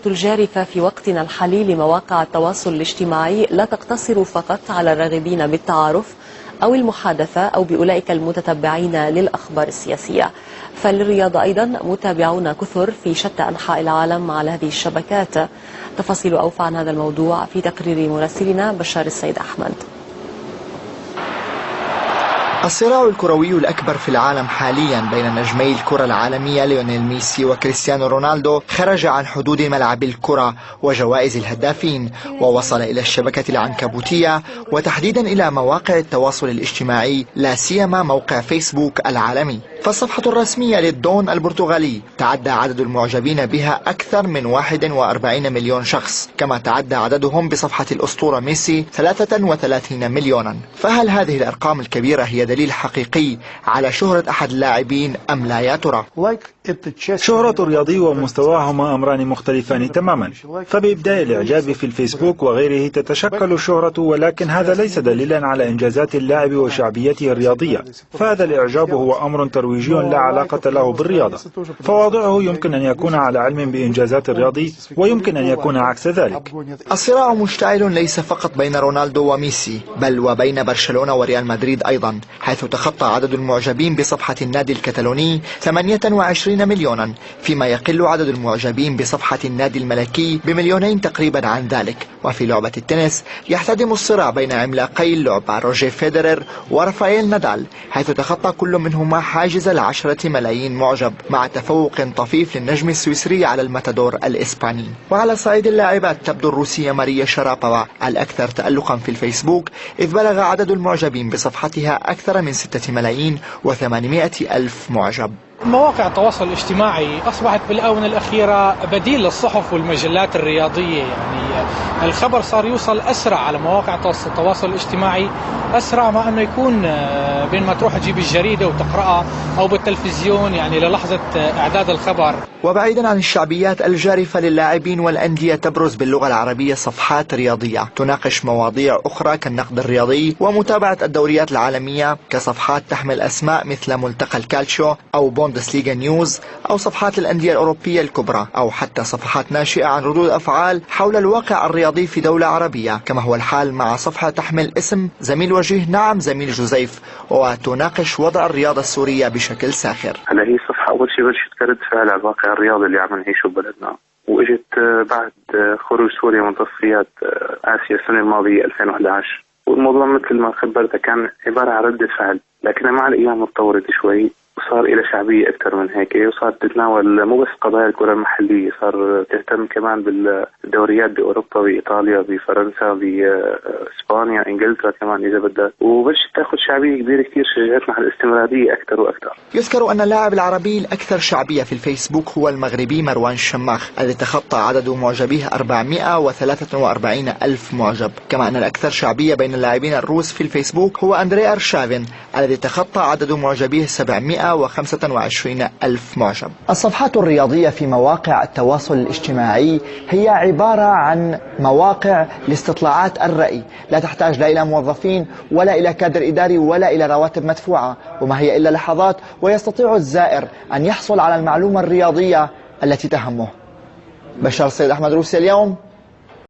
الجارفة في وقتنا الحالي لمواقع التواصل الاجتماعي لا تقتصر فقط على الراغبين بالتعارف أو المحادثة أو بأولئك المتتبعين للأخبار السياسية، فللرياضة أيضا متابعون كثر في شتى أنحاء العالم على هذه الشبكات. تفاصيل أوفى عن هذا الموضوع في تقرير مراسلنا بشار السيد أحمد. الصراع الكروي الأكبر في العالم حاليا بين نجمي الكرة العالمية ليونيل ميسي وكريستيانو رونالدو خرج عن حدود ملعب الكرة وجوائز الهدافين، ووصل إلى الشبكة العنكبوتية وتحديدا إلى مواقع التواصل الاجتماعي، لا سيما موقع فيسبوك العالمي. فالصفحة الرسمية للدون البرتغالي تعدى عدد المعجبين بها أكثر من 41 مليون شخص، كما تعدى عددهم بصفحة الأسطورة ميسي 33 مليونا. فهل هذه الأرقام الكبيرة هي دليل حقيقي على شهرة أحد اللاعبين أم لا يا ترى؟ شهرة الرياضي ومستواه هما أمران مختلفان تماما، فبإبداء الإعجاب في الفيسبوك وغيره تتشكل الشهرة، ولكن هذا ليس دليلا على إنجازات اللاعب وشعبيته الرياضية، فهذا الإعجاب هو أمر ترويجي لا علاقة له بالرياضة، فواضعه يمكن أن يكون على علم بإنجازات الرياضي ويمكن أن يكون عكس ذلك. الصراع مشتعل ليس فقط بين رونالدو وميسي، بل وبين برشلونة وريال مدريد أيضا، حيث تخطى عدد المعجبين بصفحة النادي الكتالوني 28 مليونا، فيما يقل عدد المعجبين بصفحة النادي الملكي ب2 تقريبا عن ذلك. وفي لعبة التنس يحتدم الصراع بين عملاقي اللعبة روجر فيدرر ورافائيل نادال، حيث تخطى كل منهما حاجز 10 ملايين معجب، مع تفوق طفيف للنجم السويسري على الماتادور الإسباني. وعلى صعيد اللاعبات تبدو الروسية ماريا شارابوفا الأكثر تألقا في الفيسبوك، إذ بلغ عدد المعجبين بصفحتها أكثر من 6 ملايين و800 ألف معجب. مواقع التواصل الاجتماعي أصبحت بالآونة الأخيرة بديل للصحف والمجلات الرياضية، يعني الخبر صار يوصل أسرع على مواقع التواصل الاجتماعي، أسرع ما أنه يكون بين ما تروح تجيب الجريدة وتقرأها أو بالتلفزيون يعني للحظة إعداد الخبر. وبعيدا عن الشعبيات الجارفة للاعبين والأندية، تبرز باللغة العربية صفحات رياضية تناقش مواضيع أخرى كالنقد الرياضي ومتابعة الدوريات العالمية، كصفحات تحمل أسماء مثل ملتقى الكالتشو أو بوندسليغا نيوز، أو صفحات الأندية الأوروبية الكبرى، أو حتى صفحات ناشئة عن ردود أفعال حول الواقع الرياضي في دولة عربية، كما هو الحال مع صفحة تحمل اسم زميل وجيه نعم زميل جوزيف، وتناقش وضع الرياضة السورية بشكل ساخر. هلا هي صفحة أول شيء بلشت كرد فعل على الواقع الرياضي اللي عم نعيشه ببلدنا، وإجت بعد خروج سوريا من تصفيات آسيا السنة الماضية 2011، والموضوع مثل ما خبرتها كان عبارة عن ردة فعل، لكنها مع الأيام اتطورت شوي وصار إلى شعبية أكثر من هيك، وصارت تتناول مو بس قضايا الكرة المحلية، صار تهتم كمان بالدوريات بأوروبا، بإيطاليا، بفرنسا، بإسبانيا، إنجلترا كمان إذا بدها، وبلشت تاخذ شعبية كبيرة كثير، شجعتنا على الاستمرارية أكثر وأكثر. يذكر أن اللاعب العربي الأكثر شعبية في الفيسبوك هو المغربي مروان الشماخ، الذي تخطى عدد معجبيه 443 ألف معجب، كما أن الأكثر شعبية بين اللاعبين الروس في الفيسبوك هو أندري أرشافين، الذي تخطى عدد معجبيه 725 ألف معجب. الصفحات الرياضية في مواقع التواصل الاجتماعي هي عبارة عن مواقع لاستطلاعات الرأي، لا تحتاج لا إلى موظفين ولا إلى كادر إداري ولا إلى رواتب مدفوعة، وما هي إلا لحظات ويستطيع الزائر أن يحصل على المعلومة الرياضية التي تهمه. بشار السيد أحمد، روسيا اليوم.